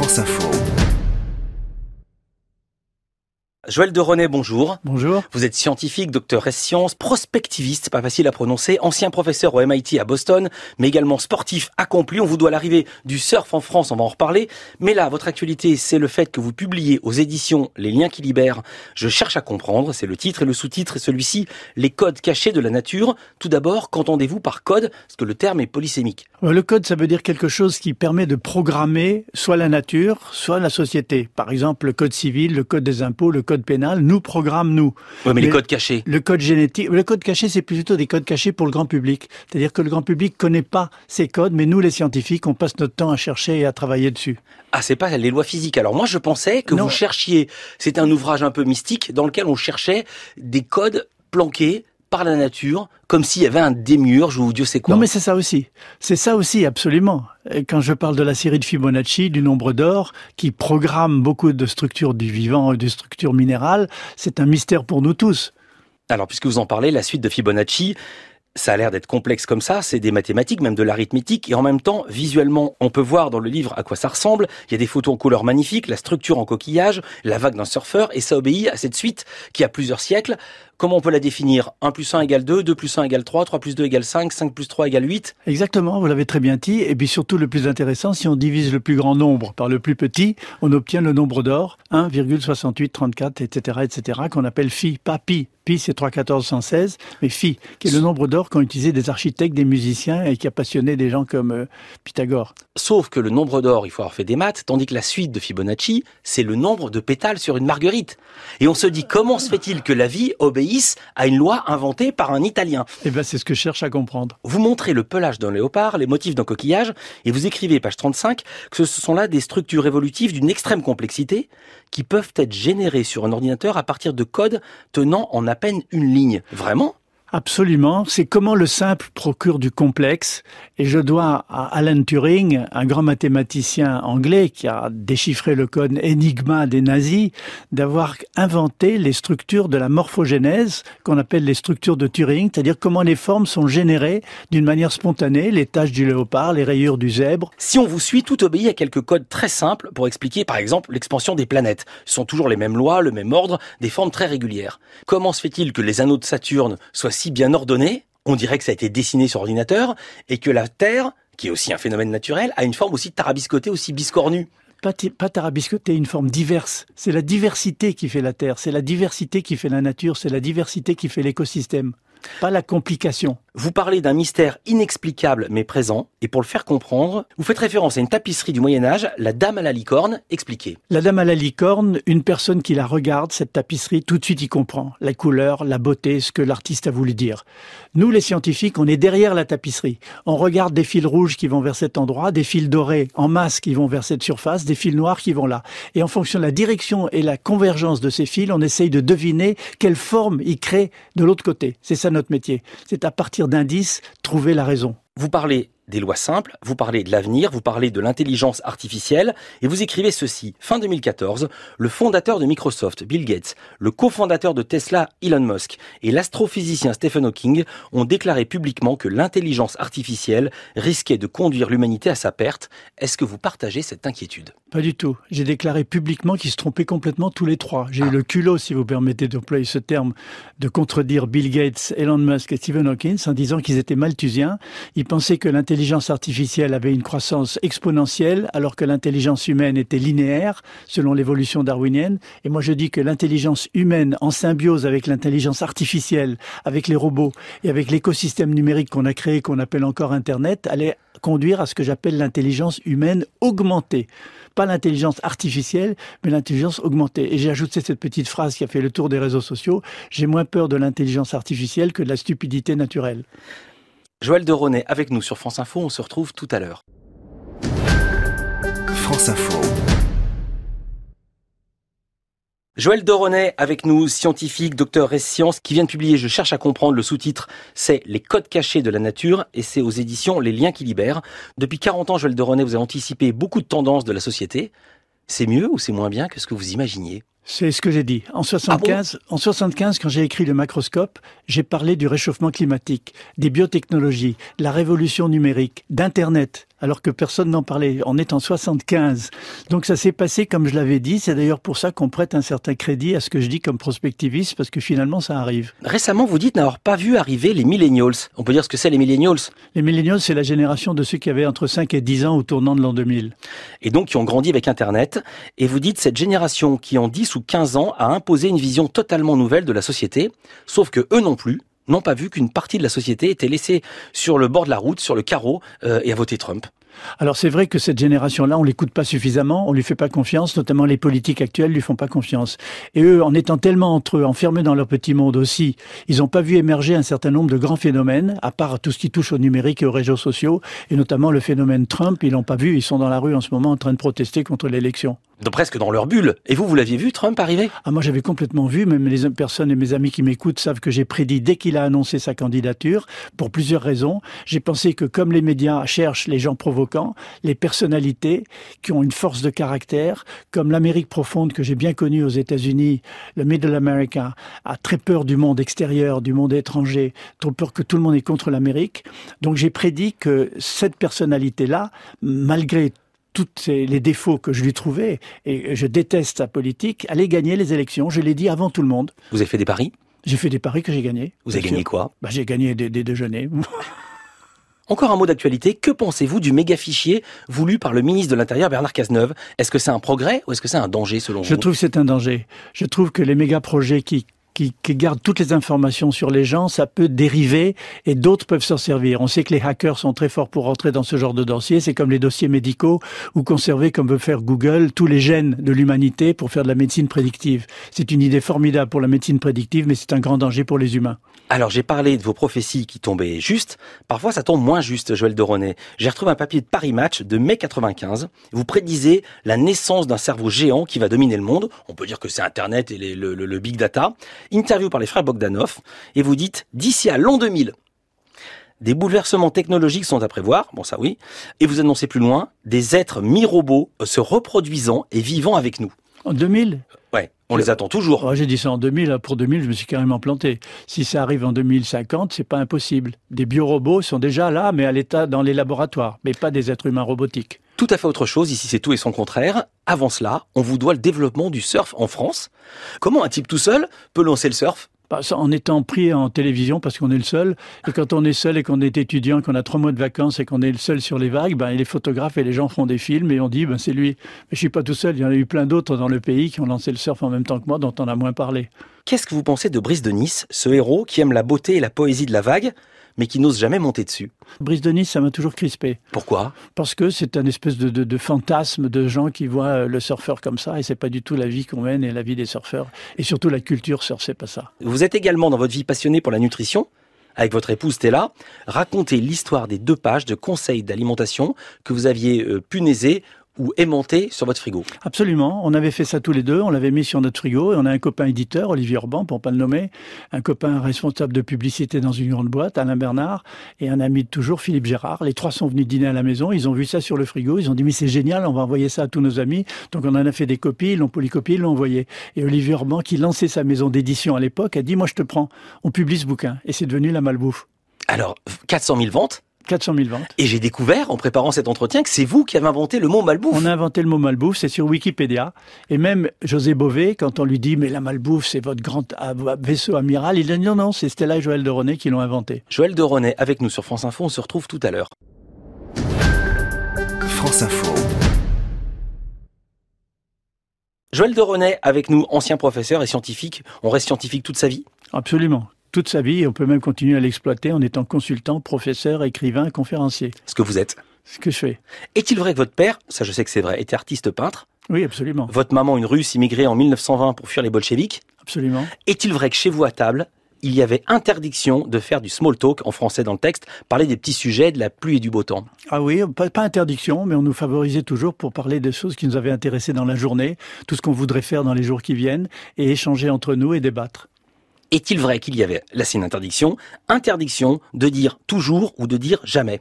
France Info. Joël de René, bonjour. Bonjour. Vous êtes scientifique, docteur ès sciences, prospectiviste, pas facile à prononcer, ancien professeur au MIT à Boston, mais également sportif accompli. On vous doit l'arrivée du surf en France, on va en reparler. Mais là, votre actualité, c'est le fait que vous publiez aux éditions Les Liens qui libèrent. Je cherche à comprendre, c'est le titre et le sous-titre, et celui-ci, Les codes cachés de la nature. Tout d'abord, qu'entendez-vous par code? Parce que le terme est polysémique. Le code, ça veut dire quelque chose qui permet de programmer soit la nature, soit la société. Par exemple, le code civil, le code des impôts, le code pénal, nous programme nous. Oui, mais les codes cachés. Le code génétique, le code caché, c'est plutôt des codes cachés pour le grand public. C'est-à-dire que le grand public connaît pas ces codes, mais nous, les scientifiques, on passe notre temps à chercher et à travailler dessus. Ah, c'est pas les lois physiques. Alors moi, je pensais que vous cherchiez, c'est un ouvrage un peu mystique dans lequel on cherchait des codes planqués par la nature, comme s'il y avait un démiurge ou Dieu sait quoi. Non, mais c'est ça aussi. C'est ça aussi, absolument. Quand je parle de la série de Fibonacci, du nombre d'or, qui programme beaucoup de structures du vivant et de structures minérales, c'est un mystère pour nous tous. Alors, puisque vous en parlez, la suite de Fibonacci, ça a l'air d'être complexe comme ça, c'est des mathématiques, même de l'arithmétique, et en même temps, visuellement, on peut voir dans le livre à quoi ça ressemble. Il y a des photos en couleur magnifiques, la structure en coquillage, la vague d'un surfeur, et ça obéit à cette suite qui a plusieurs siècles. Comment on peut la définir? 1 plus 1 égale 2, 2 plus 1 égale 3, 3 plus 2 égale 5, 5 plus 3 égale 8. Exactement, vous l'avez très bien dit. Et puis surtout, le plus intéressant, si on divise le plus grand nombre par le plus petit, on obtient le nombre d'or, 1,6834, etc., qu'on appelle phi, pas pi. Pi, c'est 3,1416, mais phi, qui est le nombre d'or qu'ont utilisé des architectes, des musiciens et qui a passionné des gens comme Pythagore. Sauf que le nombre d'or, il faut avoir fait des maths, tandis que la suite de Fibonacci, c'est le nombre de pétales sur une marguerite. Et on se dit, comment se fait-il que la vie obéisse à une loi inventée par un Italien? Eh ben, c'est ce que je cherche à comprendre. Vous montrez le pelage d'un léopard, les motifs d'un coquillage, et vous écrivez, page 35, que ce sont là des structures évolutives d'une extrême complexité qui peuvent être générées sur un ordinateur à partir de codes tenant en à peine une ligne. Vraiment ? Absolument. C'est comment le simple procure du complexe. Et je dois à Alan Turing, un grand mathématicien anglais qui a déchiffré le code Enigma des nazis, d'avoir inventé les structures de la morphogénèse, qu'on appelle les structures de Turing, c'est-à-dire comment les formes sont générées d'une manière spontanée, les taches du léopard, les rayures du zèbre. Si on vous suit, tout obéit à quelques codes très simples pour expliquer, par exemple, l'expansion des planètes. Ce sont toujours les mêmes lois, le même ordre, des formes très régulières. Comment se fait-il que les anneaux de Saturne soient si bien ordonnés, on dirait que ça a été dessiné sur ordinateur, et que la Terre, qui est aussi un phénomène naturel, a une forme aussi tarabiscotée, aussi biscornue. Pas tarabiscotée, une forme diverse. C'est la diversité qui fait la Terre, c'est la diversité qui fait la nature, c'est la diversité qui fait l'écosystème. Pas la complication. Vous parlez d'un mystère inexplicable mais présent, et pour le faire comprendre, vous faites référence à une tapisserie du Moyen-Âge, la Dame à la licorne. Expliquez. La Dame à la licorne, une personne qui la regarde, cette tapisserie, tout de suite y comprend la couleur, la beauté, ce que l'artiste a voulu dire. Nous, les scientifiques, on est derrière la tapisserie. On regarde des fils rouges qui vont vers cet endroit, des fils dorés en masse qui vont vers cette surface, des fils noirs qui vont là. Et en fonction de la direction et la convergence de ces fils, on essaye de deviner quelle forme ils créent de l'autre côté. C'est ça notre métier. C'est à partir d'indices, trouver la raison. Vous parlez des lois simples, vous parlez de l'avenir, vous parlez de l'intelligence artificielle, et vous écrivez ceci. Fin 2014, le fondateur de Microsoft, Bill Gates, le cofondateur de Tesla, Elon Musk, et l'astrophysicien Stephen Hawking ont déclaré publiquement que l'intelligence artificielle risquait de conduire l'humanité à sa perte. Est-ce que vous partagez cette inquiétude? Pas du tout. J'ai déclaré publiquement qu'ils se trompaient complètement tous les trois. J'ai eu le culot, si vous permettez d'employer ce terme, de contredire Bill Gates, Elon Musk et Stephen Hawking en disant qu'ils étaient malthusiens. Ils pensaient que l'intelligence artificielle avait une croissance exponentielle alors que l'intelligence humaine était linéaire selon l'évolution darwinienne. Et moi je dis que l'intelligence humaine en symbiose avec l'intelligence artificielle, avec les robots et avec l'écosystème numérique qu'on a créé, qu'on appelle encore Internet, allait conduire à ce que j'appelle l'intelligence humaine augmentée. Pas l'intelligence artificielle, mais l'intelligence augmentée. Et j'ai ajouté cette petite phrase qui a fait le tour des réseaux sociaux. J'ai moins peur de l'intelligence artificielle que de la stupidité naturelle. Joël de René avec nous sur France Info, on se retrouve tout à l'heure. France Info. Joël de René avec nous, scientifique, docteur ès sciences, qui vient de publier Je cherche à comprendre. Le sous-titre, c'est Les codes cachés de la nature, et c'est aux éditions Les Liens qui libèrent. Depuis 40 ans, Joël de René, vous avez anticipé beaucoup de tendances de la société. C'est mieux ou c'est moins bien que ce que vous imaginiez? C'est ce que j'ai dit. En 75, quand j'ai écrit le macroscope, j'ai parlé du réchauffement climatique, des biotechnologies, de la révolution numérique, d'Internet. alors que personne n'en parlait. On est en 75. Donc ça s'est passé comme je l'avais dit. C'est d'ailleurs pour ça qu'on prête un certain crédit à ce que je dis comme prospectiviste, parce que finalement ça arrive. Récemment, vous dites n'avoir pas vu arriver les millennials. On peut dire ce que c'est les millennials. Les millennials, c'est la génération de ceux qui avaient entre 5 et 10 ans au tournant de l'an 2000. Et donc qui ont grandi avec Internet. Et vous dites cette génération qui en 10 ou 15 ans a imposé une vision totalement nouvelle de la société, sauf que eux non plus n'ont pas vu qu'une partie de la société était laissée sur le bord de la route, sur le carreau, et a voté Trump. Alors c'est vrai que cette génération-là, on l'écoute pas suffisamment, on lui fait pas confiance, notamment les politiques actuels lui font pas confiance. Et eux, en étant tellement entre eux, enfermés dans leur petit monde aussi, ils n'ont pas vu émerger un certain nombre de grands phénomènes, à part tout ce qui touche au numérique et aux réseaux sociaux, et notamment le phénomène Trump, ils l'ont pas vu, ils sont dans la rue en ce moment en train de protester contre l'élection. Donc presque dans leur bulle. Et vous l'aviez vu, Trump, arriver? Ah, moi, j'avais complètement vu, même les personnes et mes amis qui m'écoutent savent que j'ai prédit dès qu'il a annoncé sa candidature, pour plusieurs raisons. J'ai pensé que comme les médias cherchent les gens provoquants, les personnalités qui ont une force de caractère, comme l'Amérique profonde que j'ai bien connue aux États-Unis, le Middle America, a très peur du monde extérieur, du monde étranger, trop peur que tout le monde est contre l'Amérique. Donc j'ai prédit que cette personnalité-là, malgré tous les défauts que je lui trouvais, et je déteste sa politique, allait gagner les élections. Je l'ai dit avant tout le monde. Vous avez fait des paris? J'ai fait des paris que j'ai gagnés. Vous avez gagné quoi? J'ai gagné des déjeuners. Encore un mot d'actualité. Que pensez-vous du méga fichier voulu par le ministre de l'Intérieur Bernard Cazeneuve? Est-ce que c'est un progrès ou est-ce que c'est un danger selon vous? Je trouve que c'est un danger. Je trouve que les méga projets qui gardent toutes les informations sur les gens, ça peut dériver et d'autres peuvent s'en servir. On sait que les hackers sont très forts pour rentrer dans ce genre de dossier. C'est comme les dossiers médicaux ou conserver, comme veut faire Google, tous les gènes de l'humanité pour faire de la médecine prédictive. C'est une idée formidable pour la médecine prédictive, mais c'est un grand danger pour les humains. Alors, j'ai parlé de vos prophéties qui tombaient justes. Parfois, ça tombe moins juste, Joël de Ronet. J'ai retrouvé un papier de Paris Match de mai 95. Vous prédisez la naissance d'un cerveau géant qui va dominer le monde. On peut dire que c'est Internet et le big data. Interview par les frères Bogdanov. Et vous dites, d'ici à l'an 2000, des bouleversements technologiques sont à prévoir. Bon, ça oui. Et vous annoncez plus loin, des êtres mi-robots se reproduisant et vivant avec nous. En 2000? Ouais, on les attend toujours. Oh, j'ai dit ça en 2000. Pour 2000, je me suis carrément planté. Si ça arrive en 2050, c'est pas impossible. Des biorobots sont déjà là, mais à l'état dans les laboratoires, mais pas des êtres humains robotiques. Tout à fait autre chose. Ici, c'est tout et son contraire. Avant cela, on vous doit le développement du surf en France. Comment un type tout seul peut lancer le surf? En étant pris en télévision parce qu'on est le seul. Et quand on est seul et qu'on est étudiant, qu'on a 3 mois de vacances et qu'on est le seul sur les vagues, les photographes et les gens font des films et on dit c'est lui. Mais je suis pas tout seul. Il y en a eu plein d'autres dans le pays qui ont lancé le surf en même temps que moi, dont on a moins parlé. Qu'est-ce que vous pensez de Brice de Nice, ce héros qui aime la beauté et la poésie de la vague, mais qui n'ose jamais monter dessus? Brice de Nice, ça m'a toujours crispé. Pourquoi? Parce que c'est un espèce de fantasme de gens qui voient le surfeur comme ça, et c'est pas du tout la vie qu'on mène et la vie des surfeurs. Et surtout la culture surf, c'est pas ça. Vous êtes également dans votre vie passionné pour la nutrition. Avec votre épouse Stella, racontez l'histoire des 2 pages de conseils d'alimentation que vous aviez punaiser ou aimanté sur votre frigo. Absolument. On avait fait ça tous les deux. On l'avait mis sur notre frigo et on a un copain éditeur, Olivier Orban, pour pas le nommer, un copain responsable de publicité dans une grande boîte, Alain Bernard, et un ami de toujours, Philippe Gérard. Les 3 sont venus dîner à la maison. Ils ont vu ça sur le frigo. Ils ont dit, mais c'est génial, on va envoyer ça à tous nos amis. Donc on en a fait des copies, ils l'ont polycopié, ils l'ont envoyé. Et Olivier Orban, qui lançait sa maison d'édition à l'époque, a dit, moi je te prends. On publie ce bouquin. Et c'est devenu La Malbouffe. Alors, 400 000 ventes? 400 000 ventes. Et j'ai découvert, en préparant cet entretien, que c'est vous qui avez inventé le mot malbouffe. On a inventé le mot malbouffe, c'est sur Wikipédia. Et même José Bové, quand on lui dit « Mais la malbouffe, c'est votre grand vaisseau amiral », il dit « Non, non, c'est Stella et Joël de Ronet qui l'ont inventé ». Joël de Ronet avec nous sur France Info, on se retrouve tout à l'heure. France Info. Joël de Ronet avec nous, ancien professeur et scientifique. On reste scientifique toute sa vie? Absolument. Toute sa vie, et on peut même continuer à l'exploiter en étant consultant, professeur, écrivain, conférencier. Ce que vous êtes. Ce que je fais. Est-il vrai que votre père, ça je sais que c'est vrai, était artiste peintre? Oui, absolument. Votre maman, une Russe, immigrée en 1920 pour fuir les bolcheviks? Absolument. Est-il vrai que chez vous à table, il y avait interdiction de faire du small talk, en français dans le texte, parler des petits sujets, de la pluie et du beau temps? Ah oui, pas interdiction, mais on nous favorisait toujours pour parler des choses qui nous avaient intéressés dans la journée, tout ce qu'on voudrait faire dans les jours qui viennent, et échanger entre nous et débattre. Est-il vrai qu'il y avait, là c'est une interdiction de dire toujours ou de dire jamais?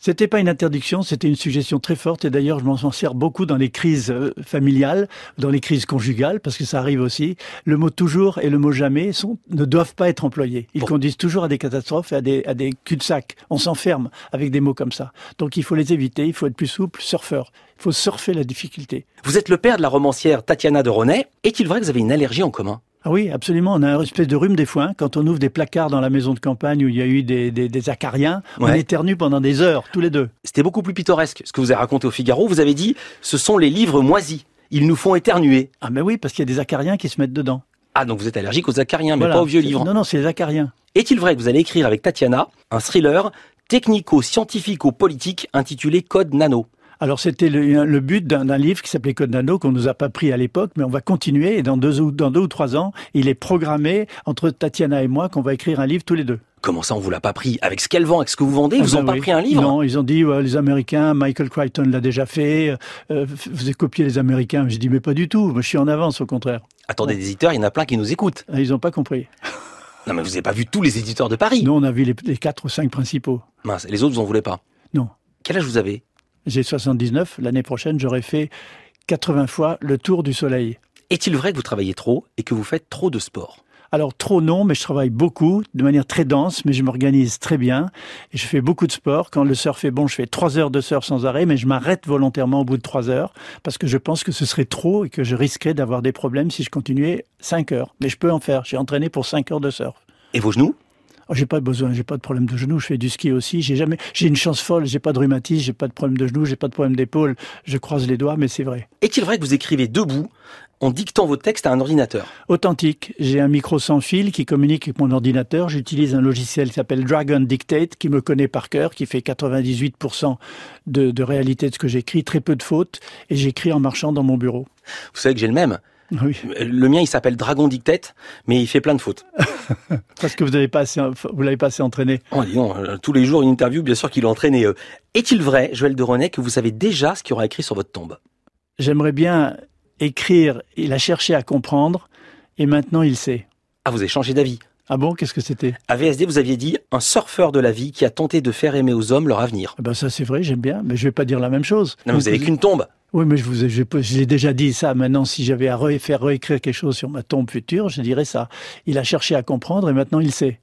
C'était pas une interdiction, c'était une suggestion très forte. Et d'ailleurs, je m'en sers beaucoup dans les crises familiales, dans les crises conjugales, parce que ça arrive aussi. Le mot toujours et le mot jamais ne doivent pas être employés. Ils conduisent toujours à des catastrophes et à des cul-de-sac. On s'enferme avec des mots comme ça. Donc il faut les éviter, il faut être plus souple, surfeur. Il faut surfer la difficulté. Vous êtes le père de la romancière Tatiana de Ronay. Est-il vrai que vous avez une allergie en commun? Ah oui, absolument. On a une espèce de rhume des foins. Quand on ouvre des placards dans la maison de campagne où il y a eu des acariens, on éternue pendant des heures, tous les deux. C'était beaucoup plus pittoresque. Ce que vous avez raconté au Figaro, vous avez dit, ce sont les livres moisis. Ils nous font éternuer. Ah mais oui, parce qu'il y a des acariens qui se mettent dedans. Ah, donc vous êtes allergique aux acariens, mais pas aux vieux livres. Non, c'est les acariens. Est-il vrai que vous allez écrire avec Tatiana un thriller technico-scientifico-politique intitulé Code Nano? Alors c'était le but d'un livre qui s'appelait Code Nano, qu'on nous a pas pris à l'époque, mais on va continuer, et dans deux ou 3 ans, il est programmé entre Tatiana et moi qu'on va écrire un livre tous les deux. Comment ça, on vous l'a pas pris? Avec ce qu'elle vend, avec ce que vous vendez, ils vous ont pas pris un livre? Non, ils ont dit, les Américains, Michael Crichton l'a déjà fait, vous avez copié les Américains. J'ai dit, mais pas du tout, moi je suis en avance au contraire. Attendez, des éditeurs, il y en a plein qui nous écoutent. Ils ont pas compris. Non mais vous avez pas vu tous les éditeurs de Paris? Nous, on a vu les 4 ou 5 principaux. Mince, les autres vous en voulaient pas? Non. Quel âge vous avez? J'ai 79, l'année prochaine, j'aurai fait 80 fois le tour du soleil. Est-il vrai que vous travaillez trop et que vous faites trop de sport? Alors trop non, mais je travaille beaucoup, de manière très dense, mais je m'organise très bien. Et je fais beaucoup de sport. Quand le surf est bon, je fais 3 heures de surf sans arrêt, mais je m'arrête volontairement au bout de 3 heures, parce que je pense que ce serait trop et que je risquerais d'avoir des problèmes si je continuais 5 heures. Mais je peux en faire, j'ai entraîné pour 5 heures de surf. Et vos genoux? Oh, j'ai pas besoin, j'ai pas de problème de genoux, je fais du ski aussi, j'ai une chance folle, j'ai pas de rhumatisme, j'ai pas de problème de genoux, j'ai pas de problème d'épaule, je croise les doigts, mais c'est vrai. Est-il vrai que vous écrivez debout en dictant vos textes à un ordinateur? Authentique, j'ai un micro sans fil qui communique avec mon ordinateur, j'utilise un logiciel qui s'appelle Dragon Dictate, qui me connaît par cœur, qui fait 98% de réalité de ce que j'écris, très peu de fautes, et j'écris en marchant dans mon bureau. Vous savez que j'ai le même? Oui. Le mien, il s'appelle Dragon Dictate, mais il fait plein de fautes. Parce que vous l'avez pas assez entraîné. Oh, dis donc, tous les jours une interview, bien sûr qu'il est entraîné. Est-il vrai, Joël de Ronay, que vous savez déjà ce qu'il y aura écrit sur votre tombe? J'aimerais bien écrire, il a cherché à comprendre, et maintenant il sait. Ah, vous avez changé d'avis? Ah bon, qu'est-ce que c'était? À VSD, vous aviez dit un surfeur de la vie qui a tenté de faire aimer aux hommes leur avenir. Ben ça c'est vrai, j'aime bien, mais je vais pas dire la même chose. Non, mais vous avez qu'une tombe. Oui, mais je l'ai déjà dit ça. Maintenant, si j'avais à faire réécrire quelque chose sur ma tombe future, je dirais ça. Il a cherché à comprendre et maintenant il sait.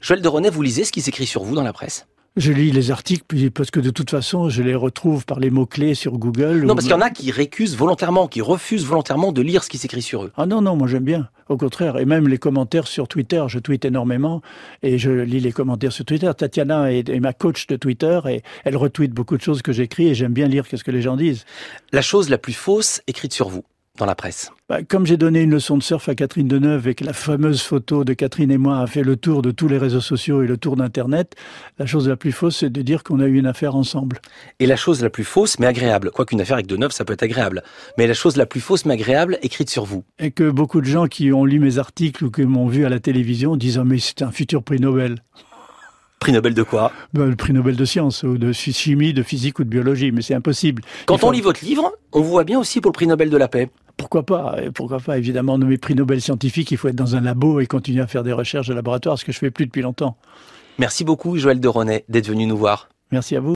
Joël de Ronay, vous lisez ce qui s'écrit sur vous dans la presse? Je lis les articles, parce que de toute façon, je les retrouve par les mots-clés sur Google. Non, parce qu'il y en a qui récusent volontairement, qui refusent volontairement de lire ce qui s'écrit sur eux. Ah non, moi j'aime bien. Au contraire. Et même les commentaires sur Twitter. Je tweete énormément et je lis les commentaires sur Twitter. Tatiana est ma coach de Twitter et elle retweet beaucoup de choses que j'écris et j'aime bien lire ce que les gens disent. La chose la plus fausse écrite sur vous dans la presse? Comme j'ai donné une leçon de surf à Catherine Deneuve et que la fameuse photo de Catherine et moi a fait le tour de tous les réseaux sociaux et le tour d'Internet, la chose la plus fausse, c'est de dire qu'on a eu une affaire ensemble. Et la chose la plus fausse, mais agréable, quoiqu'une affaire avec Deneuve, ça peut être agréable, mais la chose la plus fausse, mais agréable, écrite sur vous? Et que beaucoup de gens qui ont lu mes articles ou qui m'ont vu à la télévision disent « Ah mais c'est un futur prix Nobel ». Prix Nobel de quoi? Le prix Nobel de sciences, ou de chimie, de physique ou de biologie, mais c'est impossible. Quand on lit votre livre, on vous voit bien aussi pour le prix Nobel de la paix. Pourquoi pas, évidemment, nos prix Nobel scientifiques, il faut être dans un labo et continuer à faire des recherches de laboratoire, ce que je fais plus depuis longtemps. Merci beaucoup, Joël de Ronay, d'être venu nous voir. Merci à vous.